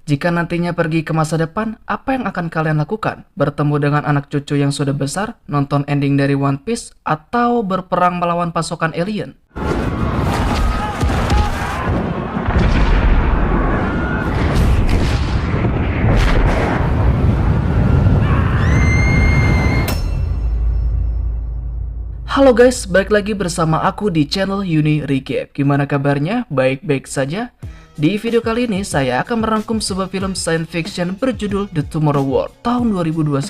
Jika nantinya pergi ke masa depan, apa yang akan kalian lakukan? Bertemu dengan anak cucu yang sudah besar, nonton ending dari One Piece, atau berperang melawan pasukan alien? Halo guys, balik lagi bersama aku di channel Uni Recap. Gimana kabarnya? Baik-baik saja? Di video kali ini saya akan merangkum sebuah film science fiction berjudul The Tomorrow War tahun 2021.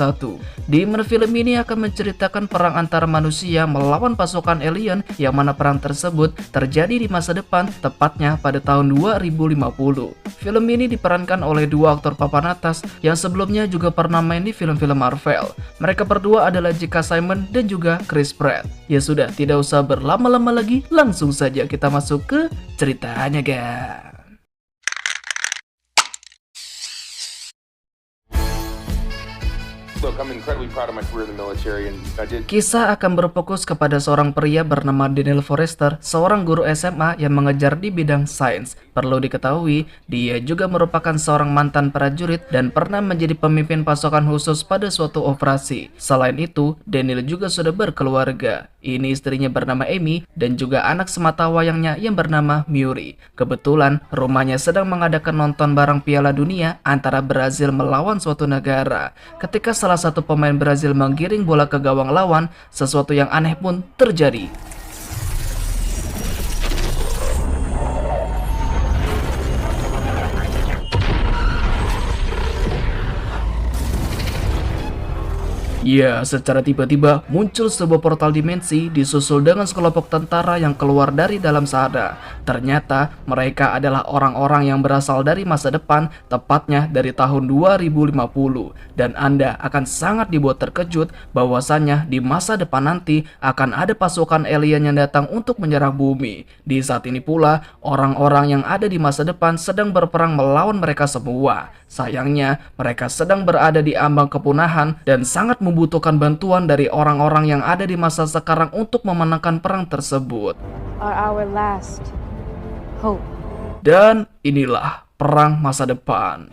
Di mana film ini akan menceritakan perang antara manusia melawan pasukan alien, yang mana perang tersebut terjadi di masa depan, tepatnya pada tahun 2050. Film ini diperankan oleh dua aktor papan atas yang sebelumnya juga pernah main di film-film Marvel. Mereka berdua adalah J.K. Simmons dan juga Chris Pratt. Ya sudah, tidak usah berlama-lama lagi, langsung saja kita masuk ke ceritanya guys. Look, I'm incredibly proud of my career in the military, and I did. Kisah akan berfokus kepada seorang pria bernama Daniel Forrester, seorang guru SMA yang mengejar di bidang sains. Perlu diketahui, dia juga merupakan seorang mantan prajurit dan pernah menjadi pemimpin pasukan khusus pada suatu operasi. Selain itu, Daniel juga sudah berkeluarga. Ini istrinya bernama Amy dan juga anak sematawayangnya yang bernama Muri. Kebetulan, rumahnya sedang mengadakan nonton bareng Piala Dunia antara Brazil melawan suatu negara. Ketika salah satu pemain Brazil menggiring bola ke gawang lawan, sesuatu yang aneh pun terjadi. Ya, secara tiba-tiba muncul sebuah portal dimensi disusul dengan sekelompok tentara yang keluar dari dalam sana. Ternyata mereka adalah orang-orang yang berasal dari masa depan, tepatnya dari tahun 2050. Dan Anda akan sangat dibuat terkejut bahwasannya di masa depan nanti akan ada pasukan alien yang datang untuk menyerang bumi. Di saat ini pula, orang-orang yang ada di masa depan sedang berperang melawan mereka semua. Sayangnya, mereka sedang berada di ambang kepunahan dan sangat membutuhkan bantuan dari orang-orang yang ada di masa sekarang untuk memenangkan perang tersebut. Our last hope. Dan inilah perang masa depan.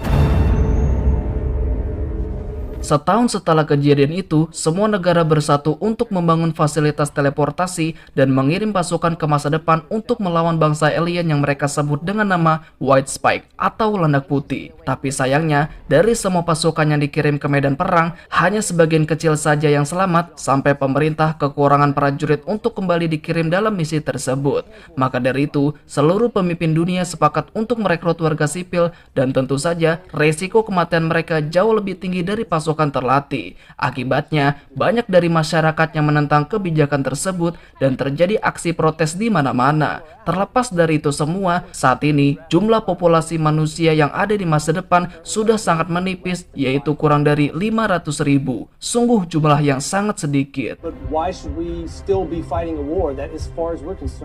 Setahun setelah kejadian itu, semua negara bersatu untuk membangun fasilitas teleportasi dan mengirim pasukan ke masa depan untuk melawan bangsa alien yang mereka sebut dengan nama White Spike atau landak putih. Tapi sayangnya, dari semua pasukan yang dikirim ke medan perang, hanya sebagian kecil saja yang selamat sampai pemerintah kekurangan prajurit untuk kembali dikirim dalam misi tersebut. Maka dari itu, seluruh pemimpin dunia sepakat untuk merekrut warga sipil dan tentu saja resiko kematian mereka jauh lebih tinggi dari pasukan terlatih. Akibatnya, banyak dari masyarakat yang menentang kebijakan tersebut dan terjadi aksi protes di mana-mana. Terlepas dari itu semua, saat ini jumlah populasi manusia yang ada di masa depan sudah sangat menipis, yaitu kurang dari 500.000. Sungguh jumlah yang sangat sedikit.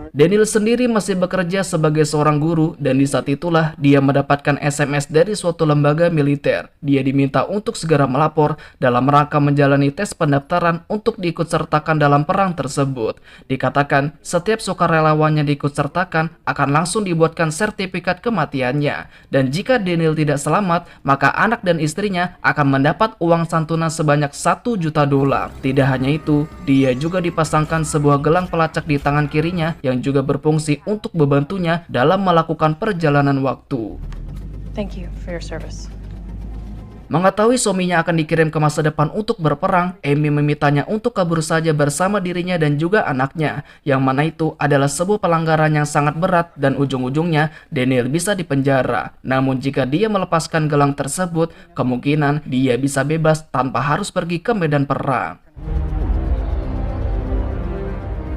Daniel sendiri masih bekerja sebagai seorang guru dan di saat itulah dia mendapatkan SMS dari suatu lembaga militer. Dia diminta untuk segera melapor dalam rangka menjalani tes pendaftaran untuk diikutsertakan dalam perang tersebut. Dikatakan setiap sukarelawannya diikutsertakan akan langsung dibuatkan sertifikat kematiannya. Dan jika Daniel tidak selamat, maka anak dan istrinya akan mendapat uang santunan sebanyak $1 juta. Tidak hanya itu, dia juga dipasangkan sebuah gelang pelacak di tangan kirinya yang juga berfungsi untuk membantunya dalam melakukan perjalanan waktu. Thank you for your service. Mengetahui suaminya akan dikirim ke masa depan untuk berperang, Amy memintanya untuk kabur saja bersama dirinya dan juga anaknya, yang mana itu adalah sebuah pelanggaran yang sangat berat dan ujung-ujungnya Daniel bisa dipenjara. Namun jika dia melepaskan gelang tersebut, kemungkinan dia bisa bebas tanpa harus pergi ke medan perang.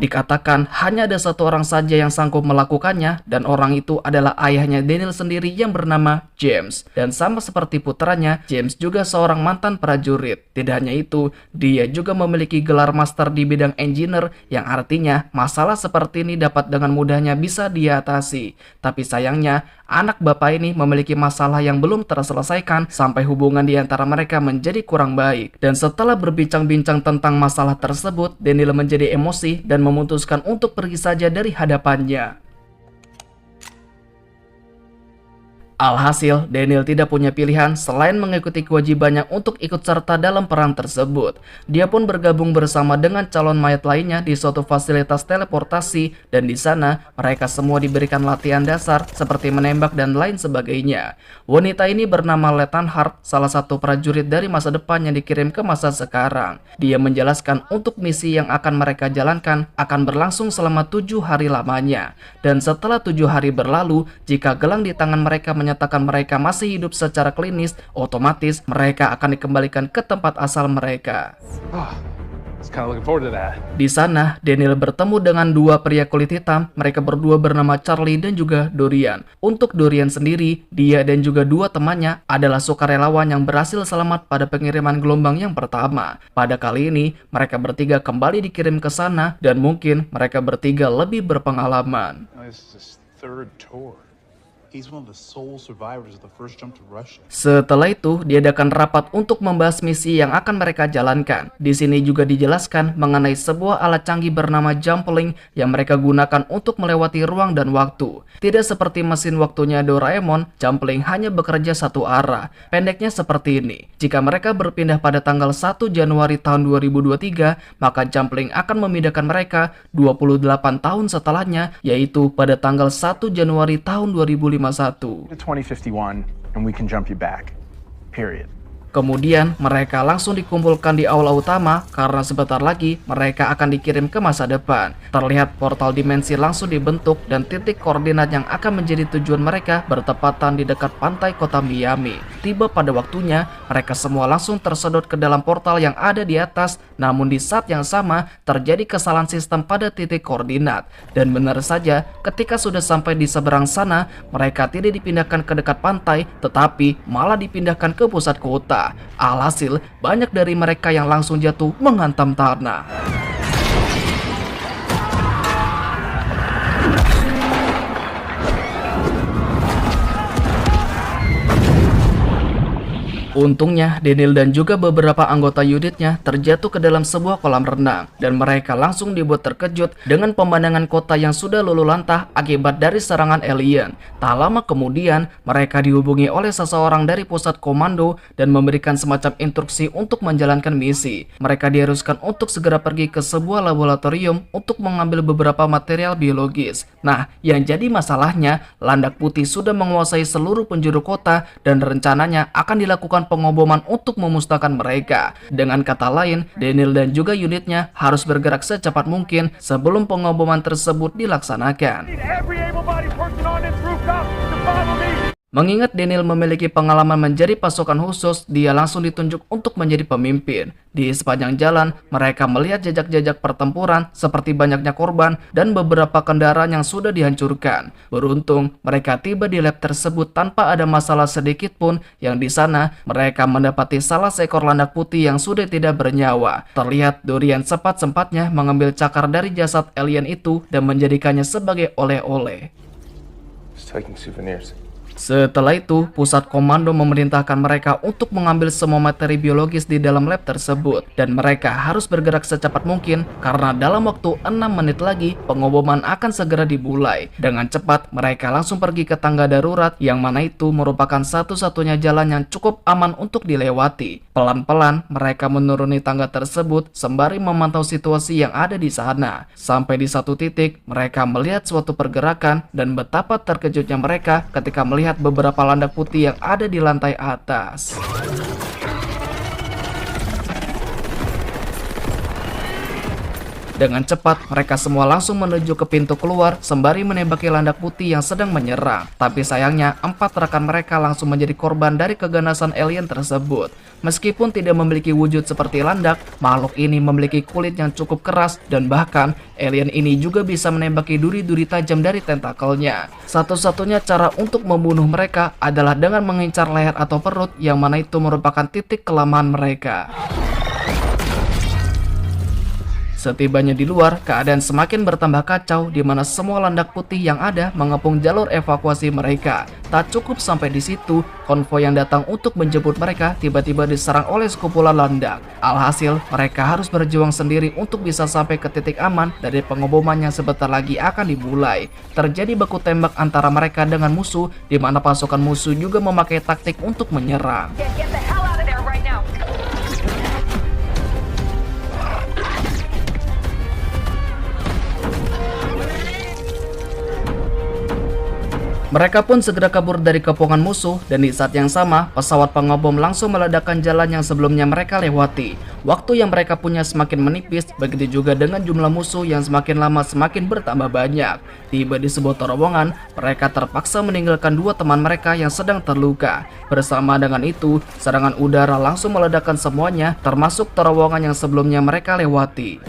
Dikatakan hanya ada satu orang saja yang sanggup melakukannya dan orang itu adalah ayahnya Daniel sendiri yang bernama James. Dan sama seperti putranya, James juga seorang mantan prajurit. Tidak hanya itu, dia juga memiliki gelar master di bidang engineer yang artinya masalah seperti ini dapat dengan mudahnya bisa diatasi. Tapi sayangnya, anak bapak ini memiliki masalah yang belum terselesaikan sampai hubungan di antara mereka menjadi kurang baik. Dan setelah berbincang-bincang tentang masalah tersebut, Daniel menjadi emosi dan memutuskan untuk pergi saja dari hadapannya. Alhasil, Daniel tidak punya pilihan selain mengikuti kewajibannya untuk ikut serta dalam perang tersebut. Dia pun bergabung bersama dengan calon mayat lainnya di suatu fasilitas teleportasi, dan di sana mereka semua diberikan latihan dasar seperti menembak dan lain sebagainya. Wanita ini bernama Lethan Hart, salah satu prajurit dari masa depan yang dikirim ke masa sekarang. Dia menjelaskan untuk misi yang akan mereka jalankan akan berlangsung selama 7 hari lamanya. Dan setelah 7 hari berlalu, jika gelang di tangan mereka menyatakan mereka masih hidup secara klinis, otomatis mereka akan dikembalikan ke tempat asal mereka. Di sana, Daniel bertemu dengan dua pria kulit hitam. Mereka berdua bernama Charlie dan juga Dorian. Untuk Dorian sendiri, dia dan juga dua temannya adalah sukarelawan yang berhasil selamat pada pengiriman gelombang yang pertama. Pada kali ini, mereka bertiga kembali dikirim ke sana dan mungkin mereka bertiga lebih berpengalaman. Setelah itu, diadakan rapat untuk membahas misi yang akan mereka jalankan. Di sini juga dijelaskan mengenai sebuah alat canggih bernama Jumpling yang mereka gunakan untuk melewati ruang dan waktu. Tidak seperti mesin waktunya Doraemon, Jumpling hanya bekerja satu arah. Pendeknya seperti ini. Jika mereka berpindah pada tanggal 1 Januari tahun 2023, maka Jumpling akan memindahkan mereka 28 tahun setelahnya, yaitu pada tanggal 1 Januari tahun 2051. 2051 and we can jump you back. Period. Kemudian mereka langsung dikumpulkan di aula utama karena sebentar lagi mereka akan dikirim ke masa depan. Terlihat portal dimensi langsung dibentuk dan titik koordinat yang akan menjadi tujuan mereka bertepatan di dekat pantai kota Miami. Tiba pada waktunya, mereka semua langsung tersedot ke dalam portal yang ada di atas. Namun di saat yang sama terjadi kesalahan sistem pada titik koordinat. Dan benar saja, ketika sudah sampai di seberang sana, mereka tidak dipindahkan ke dekat pantai, tetapi malah dipindahkan ke pusat kota. Alhasil, banyak dari mereka yang langsung jatuh menghantam tanah. Untungnya, Daniel dan juga beberapa anggota unitnya terjatuh ke dalam sebuah kolam renang dan mereka langsung dibuat terkejut dengan pemandangan kota yang sudah luluh lantah akibat dari serangan alien. Tak lama kemudian, mereka dihubungi oleh seseorang dari pusat komando dan memberikan semacam instruksi untuk menjalankan misi. Mereka diharuskan untuk segera pergi ke sebuah laboratorium untuk mengambil beberapa material biologis. Nah, yang jadi masalahnya, Landak Putih sudah menguasai seluruh penjuru kota dan rencananya akan dilakukan pengoboman untuk memusnahkan mereka. Dengan kata lain, Daniel dan juga unitnya harus bergerak secepat mungkin sebelum pengoboman tersebut dilaksanakan. Mengingat Daniel memiliki pengalaman menjadi pasukan khusus, dia langsung ditunjuk untuk menjadi pemimpin. Di sepanjang jalan, mereka melihat jejak-jejak pertempuran seperti banyaknya korban dan beberapa kendaraan yang sudah dihancurkan. Beruntung, mereka tiba di lab tersebut tanpa ada masalah sedikit pun, yang di sana mereka mendapati salah seekor landak putih yang sudah tidak bernyawa. Terlihat Dorian sempat-sempatnya mengambil cakar dari jasad alien itu dan menjadikannya sebagai oleh-oleh. Setelah itu, pusat komando memerintahkan mereka untuk mengambil semua materi biologis di dalam lab tersebut dan mereka harus bergerak secepat mungkin karena dalam waktu 6 menit lagi pengoboman akan segera dimulai. Dengan cepat, mereka langsung pergi ke tangga darurat yang mana itu merupakan satu-satunya jalan yang cukup aman untuk dilewati. Pelan-pelan, mereka menuruni tangga tersebut sembari memantau situasi yang ada di sana. Sampai di satu titik, mereka melihat suatu pergerakan dan betapa terkejutnya mereka ketika melihat beberapa landak putih yang ada di lantai atas. Dengan cepat, mereka semua langsung menuju ke pintu keluar sembari menembaki landak putih yang sedang menyerang. Tapi sayangnya, 4 rekan mereka langsung menjadi korban dari keganasan alien tersebut. Meskipun tidak memiliki wujud seperti landak, makhluk ini memiliki kulit yang cukup keras dan bahkan alien ini juga bisa menembaki duri-duri tajam dari tentakelnya. Satu-satunya cara untuk membunuh mereka adalah dengan mengincar leher atau perut, yang mana itu merupakan titik kelemahan mereka. Setibanya di luar, keadaan semakin bertambah kacau di mana semua landak putih yang ada mengepung jalur evakuasi mereka. Tak cukup sampai di situ, konvoi yang datang untuk menjemput mereka tiba-tiba diserang oleh sekumpulan landak. Alhasil, mereka harus berjuang sendiri untuk bisa sampai ke titik aman dari pengeboman yang sebentar lagi akan dimulai. Terjadi baku tembak antara mereka dengan musuh, di mana pasukan musuh juga memakai taktik untuk menyerang. Get the hell out of there right now. Mereka pun segera kabur dari kepungan musuh, dan di saat yang sama, pesawat pengebom langsung meledakkan jalan yang sebelumnya mereka lewati. Waktu yang mereka punya semakin menipis, begitu juga dengan jumlah musuh yang semakin lama semakin bertambah banyak. Tiba di sebuah terowongan, mereka terpaksa meninggalkan dua teman mereka yang sedang terluka. Bersama dengan itu, serangan udara langsung meledakkan semuanya, termasuk terowongan yang sebelumnya mereka lewati.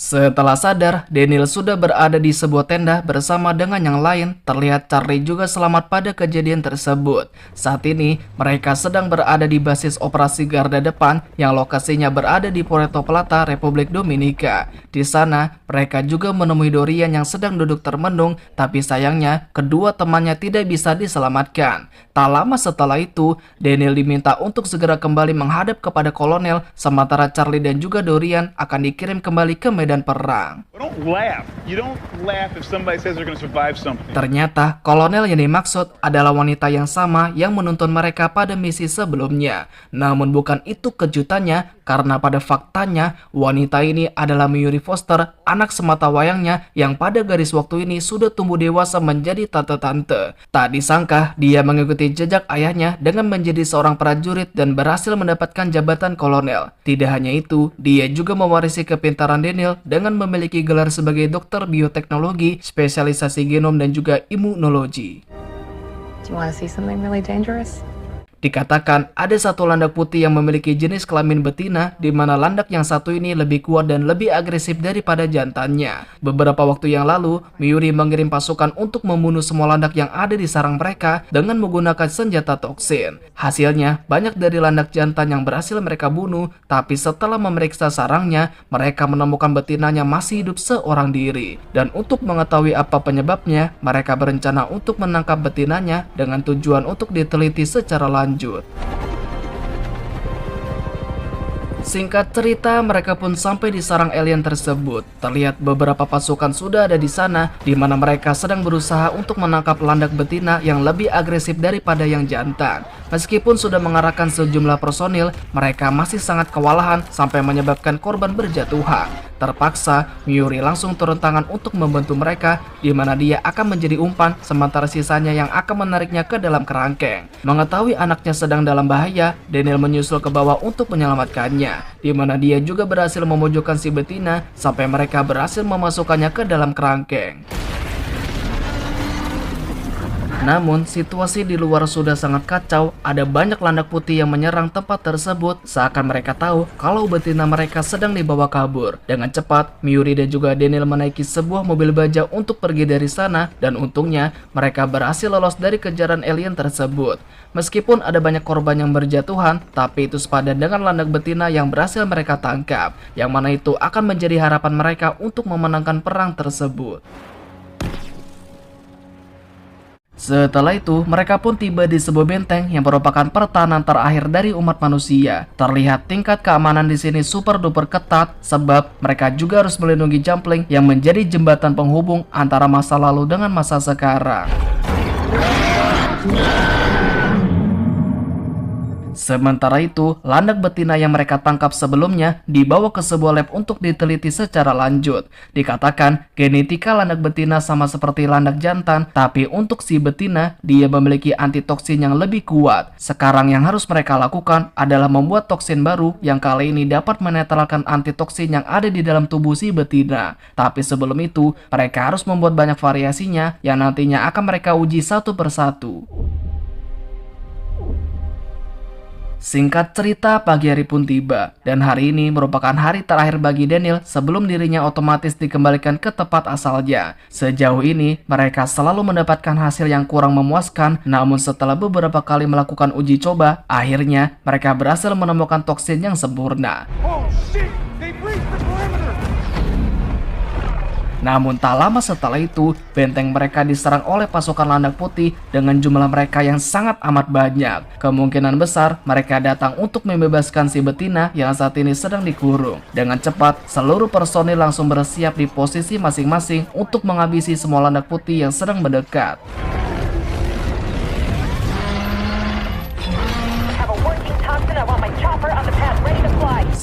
Setelah sadar, Daniel sudah berada di sebuah tenda bersama dengan yang lain. Terlihat Charlie juga selamat pada kejadian tersebut. Saat ini, mereka sedang berada di basis operasi Garda Depan yang lokasinya berada di Puerto Plata, Republik Dominika. Di sana, mereka juga menemui Dorian yang sedang duduk termenung, tapi sayangnya kedua temannya tidak bisa diselamatkan. Tak lama setelah itu, Daniel diminta untuk segera kembali menghadap kepada kolonel, sementara Charlie dan juga Dorian akan dikirim kembali ke medan perang. Don't laugh. You don't laugh if somebody says they're going to survive something. Ternyata, kolonel yang dimaksud adalah wanita yang sama yang menuntun mereka pada misi sebelumnya. Namun bukan itu kejutannya, karena pada faktanya, wanita ini adalah Mayuri Foster, anak semata wayangnya yang pada garis waktu ini sudah tumbuh dewasa menjadi tante-tante. Tak disangka, dia mengikuti jejak ayahnya dengan menjadi seorang prajurit dan berhasil mendapatkan jabatan kolonel. Tidak hanya itu, dia juga mewarisi kepintaran Daniel dengan memiliki gelar sebagai dokter bioteknologi, spesialisasi genom dan juga imunologi. Do you want to see something really dangerous? Dikatakan ada satu landak putih yang memiliki jenis kelamin betina, di mana landak yang satu ini lebih kuat dan lebih agresif daripada jantannya. Beberapa waktu yang lalu, Mayuri mengirim pasukan untuk membunuh semua landak yang ada di sarang mereka dengan menggunakan senjata toksin. Hasilnya, banyak dari landak jantan yang berhasil mereka bunuh, tapi setelah memeriksa sarangnya, mereka menemukan betinanya masih hidup seorang diri. Dan untuk mengetahui apa penyebabnya, mereka berencana untuk menangkap betinanya dengan tujuan untuk diteliti secara lanjut. Singkat cerita, mereka pun sampai di sarang alien tersebut. Terlihat beberapa pasukan sudah ada di sana, di mana mereka sedang berusaha untuk menangkap landak betina yang lebih agresif daripada yang jantan. Meskipun sudah mengarahkan sejumlah personil, mereka masih sangat kewalahan sampai menyebabkan korban berjatuhan. Terpaksa, Mayuri langsung turun tangan untuk membantu mereka, di mana dia akan menjadi umpan, sementara sisanya yang akan menariknya ke dalam kerangkeng. Mengetahui anaknya sedang dalam bahaya, Daniel menyusul ke bawah untuk menyelamatkannya, di mana dia juga berhasil memojokkan si betina sampai mereka berhasil memasukkannya ke dalam kerangkeng. Namun, situasi di luar sudah sangat kacau. Ada banyak landak putih yang menyerang tempat tersebut, seakan mereka tahu kalau betina mereka sedang dibawa kabur. Dengan cepat, Mayuri dan juga Daniel menaiki sebuah mobil baja untuk pergi dari sana, dan untungnya mereka berhasil lolos dari kejaran alien tersebut. Meskipun ada banyak korban yang berjatuhan, tapi itu sepadan dengan landak betina yang berhasil mereka tangkap, yang mana itu akan menjadi harapan mereka untuk memenangkan perang tersebut. Setelah itu, mereka pun tiba di sebuah benteng yang merupakan pertahanan terakhir dari umat manusia. Terlihat tingkat keamanan di sini super duper ketat, sebab mereka juga harus melindungi Jumpling yang menjadi jembatan penghubung antara masa lalu dengan masa sekarang. Sementara itu, landak betina yang mereka tangkap sebelumnya dibawa ke sebuah lab untuk diteliti secara lanjut. Dikatakan, genetika landak betina sama seperti landak jantan, tapi untuk si betina, dia memiliki antitoksin yang lebih kuat. Sekarang yang harus mereka lakukan adalah membuat toksin baru yang kali ini dapat menetralkan antitoksin yang ada di dalam tubuh si betina. Tapi sebelum itu, mereka harus membuat banyak variasinya yang nantinya akan mereka uji satu persatu. Singkat cerita, pagi hari pun tiba, dan hari ini merupakan hari terakhir bagi Daniel sebelum dirinya otomatis dikembalikan ke tempat asalnya. Sejauh ini, mereka selalu mendapatkan hasil yang kurang memuaskan, namun setelah beberapa kali melakukan uji coba, akhirnya mereka berhasil menemukan toksin yang sempurna. Namun tak lama setelah itu, benteng mereka diserang oleh pasukan Landak Putih dengan jumlah mereka yang sangat amat banyak. Kemungkinan besar mereka datang untuk membebaskan si betina yang saat ini sedang dikurung. Dengan cepat, seluruh personil langsung bersiap di posisi masing-masing untuk menghabisi semua Landak Putih yang sedang mendekat.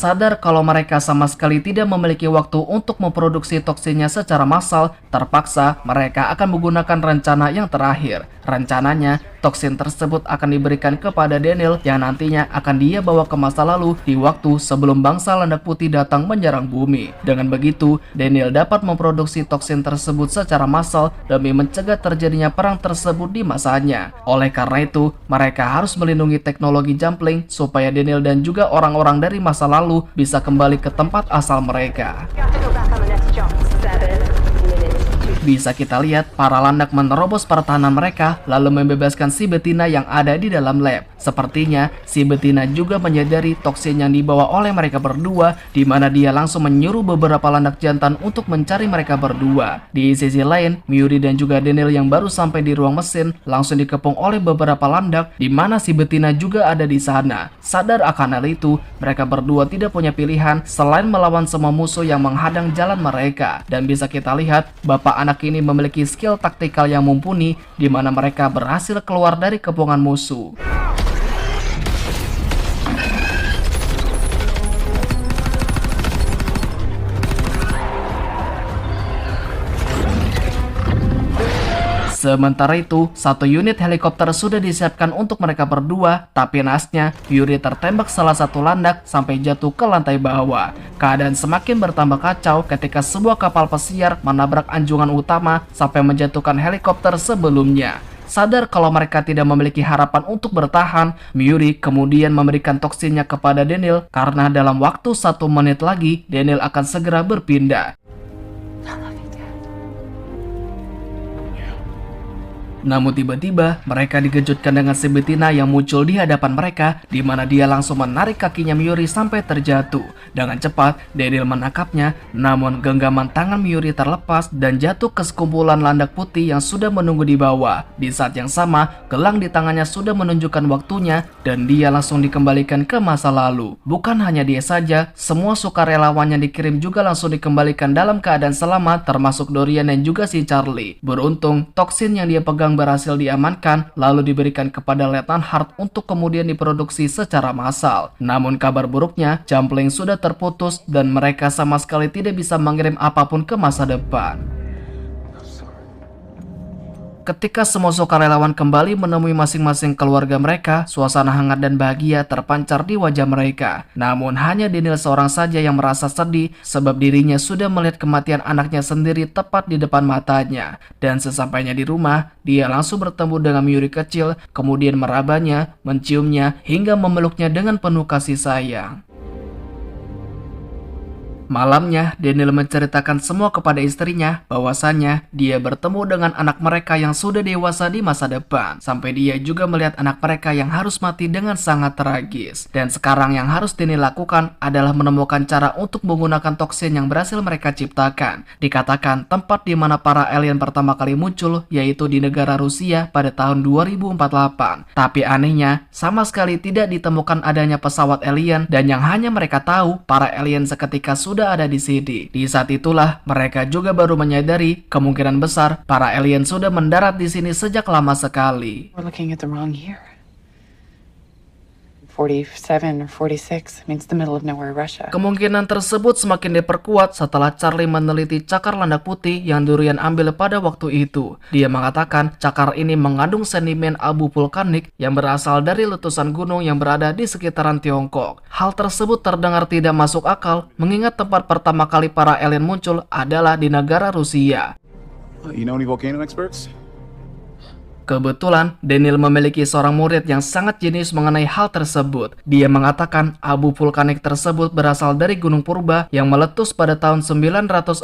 Sadar kalau mereka sama sekali tidak memiliki waktu untuk memproduksi toksinnya secara massal, terpaksa mereka akan menggunakan rencana yang terakhir. Rencananya, toksin tersebut akan diberikan kepada Daniel yang nantinya akan dia bawa ke masa lalu di waktu sebelum bangsa Landak Putih datang menyerang bumi. Dengan begitu, Daniel dapat memproduksi toksin tersebut secara massal demi mencegah terjadinya perang tersebut di masanya. Oleh karena itu, mereka harus melindungi teknologi Jumpling supaya Daniel dan juga orang-orang dari masa lalu bisa kembali ke tempat asal mereka. Bisa kita lihat, para Landak menerobos pertahanan mereka lalu membebaskan si betina yang ada di dalam lab. Sepertinya, si betina juga menyadari toksin yang dibawa oleh mereka berdua, di mana dia langsung menyuruh beberapa Landak jantan untuk mencari mereka berdua. Di sisi lain, Miuri dan juga Daniel yang baru sampai di ruang mesin langsung dikepung oleh beberapa Landak, di mana si betina juga ada di sana. Sadar akan hal itu, mereka berdua tidak punya pilihan selain melawan semua musuh yang menghadang jalan mereka. Dan bisa kita lihat, bapak anak ini memiliki skill taktikal yang mumpuni, di mana mereka berhasil keluar dari kepungan musuh. Sementara itu, satu unit helikopter sudah disiapkan untuk mereka berdua, tapi naasnya, Yuri tertembak salah satu Landak sampai jatuh ke lantai bawah. Keadaan semakin bertambah kacau ketika sebuah kapal pesiar menabrak anjungan utama sampai menjatuhkan helikopter sebelumnya. Sadar kalau mereka tidak memiliki harapan untuk bertahan, Miuri kemudian memberikan toksinnya kepada Daniel karena dalam waktu 1 menit lagi, Daniel akan segera berpindah. Namun tiba-tiba mereka dikejutkan dengan si betina yang muncul di hadapan mereka, di mana dia langsung menarik kakinya Miuri sampai terjatuh. Dengan cepat Daniel menangkapnya, namun genggaman tangan Miuri terlepas dan jatuh ke sekumpulan Landak Putih yang sudah menunggu di bawah. Di saat yang sama, gelang di tangannya sudah menunjukkan waktunya dan dia langsung dikembalikan ke masa lalu. Bukan hanya dia saja, semua sukarelawan yang dikirim juga langsung dikembalikan dalam keadaan selamat, termasuk Dorian dan juga si Charlie. Beruntung, toksin yang dia pegang berhasil diamankan lalu diberikan kepada Letnan Hart untuk kemudian diproduksi secara massal. Namun kabar buruknya, Jumpling sudah terputus dan mereka sama sekali tidak bisa mengirim apapun ke masa depan. Ketika semua sukarelawan kembali menemui masing-masing keluarga mereka, suasana hangat dan bahagia terpancar di wajah mereka. Namun hanya Daniel seorang saja yang merasa sedih sebab dirinya sudah melihat kematian anaknya sendiri tepat di depan matanya. Dan sesampainya di rumah, dia langsung bertemu dengan Miuri kecil, kemudian merabanya, menciumnya, hingga memeluknya dengan penuh kasih sayang. Malamnya, Daniel menceritakan semua kepada istrinya bahwasannya dia bertemu dengan anak mereka yang sudah dewasa di masa depan. Sampai dia juga melihat anak mereka yang harus mati dengan sangat tragis. Dan sekarang yang harus Daniel lakukan adalah menemukan cara untuk menggunakan toksin yang berhasil mereka ciptakan. Dikatakan tempat di mana para alien pertama kali muncul yaitu di negara Rusia pada tahun 2048. Tapi anehnya, sama sekali tidak ditemukan adanya pesawat alien dan yang hanya mereka tahu, para alien seketika sudah ada di sini. Di saat itulah mereka juga baru menyadari kemungkinan besar para alien sudah mendarat di sini sejak lama sekali. We're looking at the wrong year. 47 or 46 means the middle of nowhere, Russia. Kemungkinan tersebut semakin diperkuat setelah Charlie meneliti cakar Landak Putih yang Dorian ambil pada waktu itu. Dia mengatakan cakar ini mengandung sedimen abu vulkanik yang berasal dari letusan gunung yang berada di sekitaran Tiongkok. Hal tersebut terdengar tidak masuk akal mengingat tempat pertama kali para alien muncul adalah di negara Rusia. You know any volcano experts? Kebetulan, Daniel memiliki seorang murid yang sangat jenius mengenai hal tersebut. Dia mengatakan abu vulkanik tersebut berasal dari Gunung Purba yang meletus pada tahun 946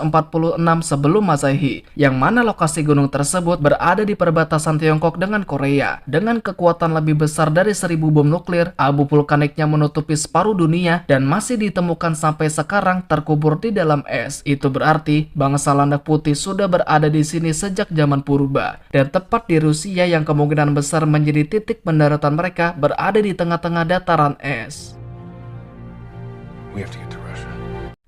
sebelum Masehi, yang mana lokasi gunung tersebut berada di perbatasan Tiongkok dengan Korea. Dengan kekuatan lebih besar dari 1000 bom nuklir, abu vulkaniknya menutupi separuh dunia dan masih ditemukan sampai sekarang terkubur di dalam es. Itu berarti bangsa landak putih sudah berada di sini sejak zaman purba, dan tepat di Rusia yang kemungkinan besar menjadi titik pendaratan mereka berada di tengah-tengah dataran es. We have to get to Russia.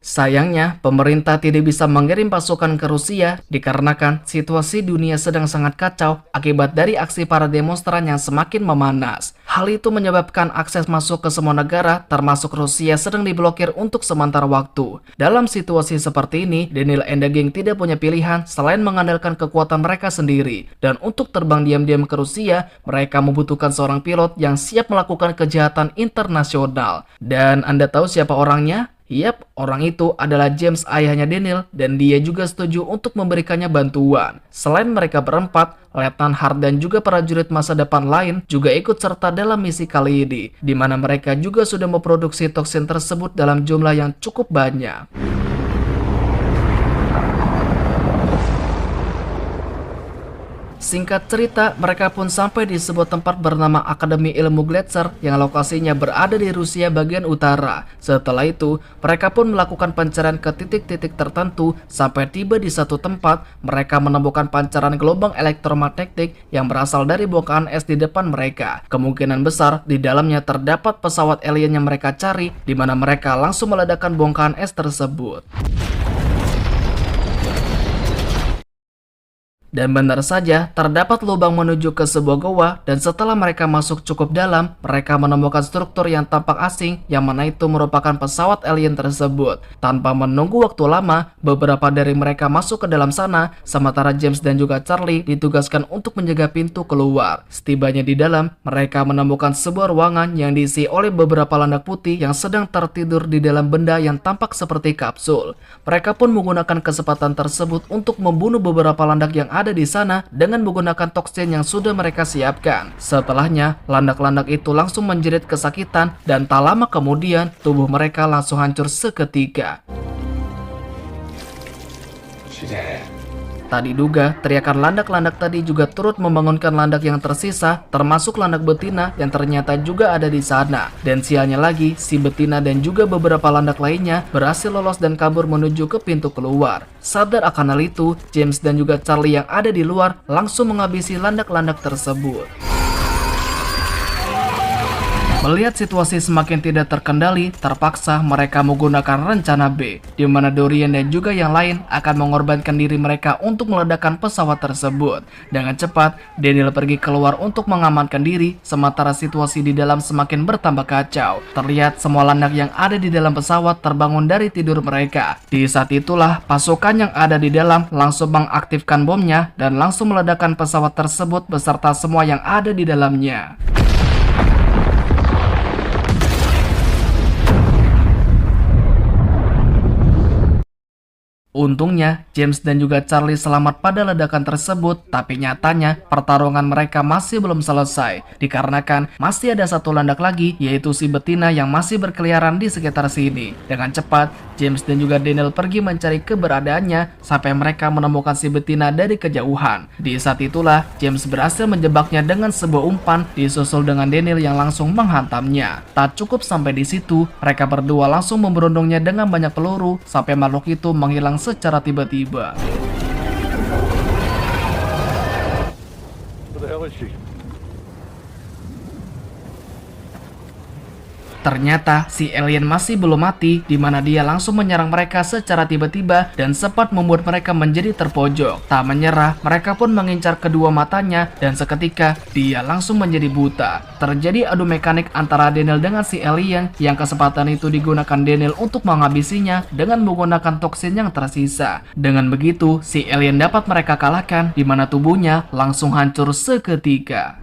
Sayangnya, pemerintah tidak bisa mengirim pasukan ke Rusia dikarenakan situasi dunia sedang sangat kacau akibat dari aksi para demonstran yang semakin memanas. Hal itu menyebabkan akses masuk ke semua negara, termasuk Rusia, sedang diblokir untuk sementara waktu. Dalam situasi seperti ini, Daniel and the Gang tidak punya pilihan selain mengandalkan kekuatan mereka sendiri. Dan untuk terbang diam-diam ke Rusia, mereka membutuhkan seorang pilot yang siap melakukan kejahatan internasional. Dan Anda tahu siapa orangnya? Yap, orang itu adalah James, ayahnya Daniel, dan dia juga setuju untuk memberikannya bantuan. Selain mereka berempat, Letnan Hart dan juga prajurit masa depan lain juga ikut serta dalam misi kali ini, di mana mereka juga sudah memproduksi toksin tersebut dalam jumlah yang cukup banyak. Singkat cerita, mereka pun sampai di sebuah tempat bernama Akademi Ilmu Gletser yang lokasinya berada di Rusia bagian utara. Setelah itu, mereka pun melakukan pencarian ke titik-titik tertentu. Sampai tiba di satu tempat, mereka menemukan pancaran gelombang elektromagnetik yang berasal dari bongkahan es di depan mereka. Kemungkinan besar di dalamnya terdapat pesawat alien yang mereka cari, di mana mereka langsung meledakkan bongkahan es tersebut. Dan benar saja, terdapat lubang menuju ke sebuah goa, dan setelah mereka masuk cukup dalam, mereka menemukan struktur yang tampak asing, yang mana itu merupakan pesawat alien tersebut. Tanpa menunggu waktu lama, beberapa dari mereka masuk ke dalam sana, sementara James dan juga Charlie ditugaskan untuk menjaga pintu keluar. Setibanya di dalam, mereka menemukan sebuah ruangan yang diisi oleh beberapa landak putih yang sedang tertidur di dalam benda yang tampak seperti kapsul. Mereka pun menggunakan kesempatan tersebut untuk membunuh beberapa landak yang ada di sana dengan menggunakan toksin yang sudah mereka siapkan. Setelahnya, landak-landak itu langsung menjerit kesakitan dan tak lama kemudian tubuh mereka langsung hancur seketika. Tak diduga, teriakan landak-landak tadi juga turut membangunkan landak yang tersisa, termasuk landak betina yang ternyata juga ada di sana. Dan sialnya lagi, si betina dan juga beberapa landak lainnya berhasil lolos dan kabur menuju ke pintu keluar. Sadar akan hal itu, James dan juga Charlie yang ada di luar langsung menghabisi landak-landak tersebut. Melihat situasi semakin tidak terkendali, terpaksa mereka menggunakan rencana B, di mana Dorian dan juga yang lain akan mengorbankan diri mereka untuk meledakkan pesawat tersebut. Dengan cepat, Daniel pergi keluar untuk mengamankan diri, sementara situasi di dalam semakin bertambah kacau. Terlihat semua landak yang ada di dalam pesawat terbangun dari tidur mereka. Di saat itulah, pasukan yang ada di dalam langsung mengaktifkan bomnya dan langsung meledakkan pesawat tersebut beserta semua yang ada di dalamnya. Untungnya, James dan juga Charlie selamat pada ledakan tersebut, tapi nyatanya pertarungan mereka masih belum selesai, dikarenakan masih ada satu landak lagi, yaitu si betina yang masih berkeliaran di sekitar sini. Dengan cepat, James dan juga Daniel pergi mencari keberadaannya, sampai mereka menemukan si betina dari kejauhan. Di saat itulah, James berhasil menjebaknya dengan sebuah umpan, disusul dengan Daniel yang langsung menghantamnya. Tak cukup sampai di situ, mereka berdua langsung memberundungnya dengan banyak peluru, sampai makhluk itu menghilang secara tiba-tiba. Where the hell is she? Ternyata si alien masih belum mati, di mana dia langsung menyerang mereka secara tiba-tiba dan sempat membuat mereka menjadi terpojok. Tak menyerah, mereka pun mengincar kedua matanya dan seketika dia langsung menjadi buta. Terjadi adu mekanik antara Daniel dengan si alien, yang kesempatan itu digunakan Daniel untuk menghabisinya dengan menggunakan toksin yang tersisa. Dengan begitu, si alien dapat mereka kalahkan, di mana tubuhnya langsung hancur seketika.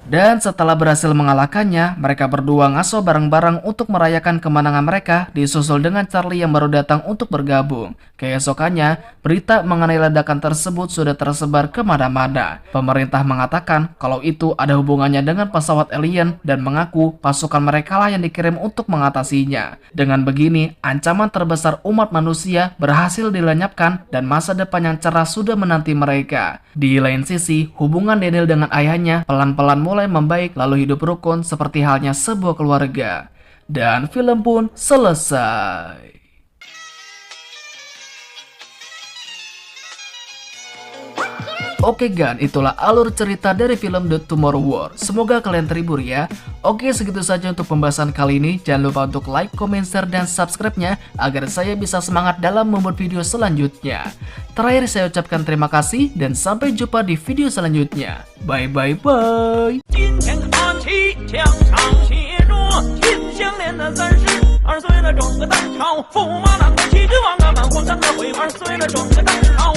Dan setelah berhasil mengalahkannya, mereka berdua ngaso bareng-bareng untuk merayakan kemenangan mereka, disusul dengan Charlie yang baru datang untuk bergabung. Keesokannya, berita mengenai ledakan tersebut sudah tersebar kemana-mana. Pemerintah mengatakan kalau itu ada hubungannya dengan pesawat alien dan mengaku pasukan mereka lah yang dikirim untuk mengatasinya. Dengan begini, ancaman terbesar umat manusia berhasil dilenyapkan dan masa depan yang cerah sudah menanti mereka. Di lain sisi, hubungan Daniel dengan ayahnya pelan-pelan mulai membaik lalu hidup rukun seperti halnya sebuah keluarga. Dan film pun selesai. Oke gan, itulah alur cerita dari film The Tomorrow War. Semoga kalian terhibur ya. Oke, segitu saja untuk pembahasan kali ini. Jangan lupa untuk like, comment, share, dan subscribe-nya agar saya bisa semangat dalam membuat video selanjutnya. Terakhir saya ucapkan terima kasih dan sampai jumpa di video selanjutnya. Bye bye bye. 今天看齐，墙上写着秦香莲的32岁了，整个当朝驸马郎的旗帜王啊，满皇上的徽，2岁了，整个当朝。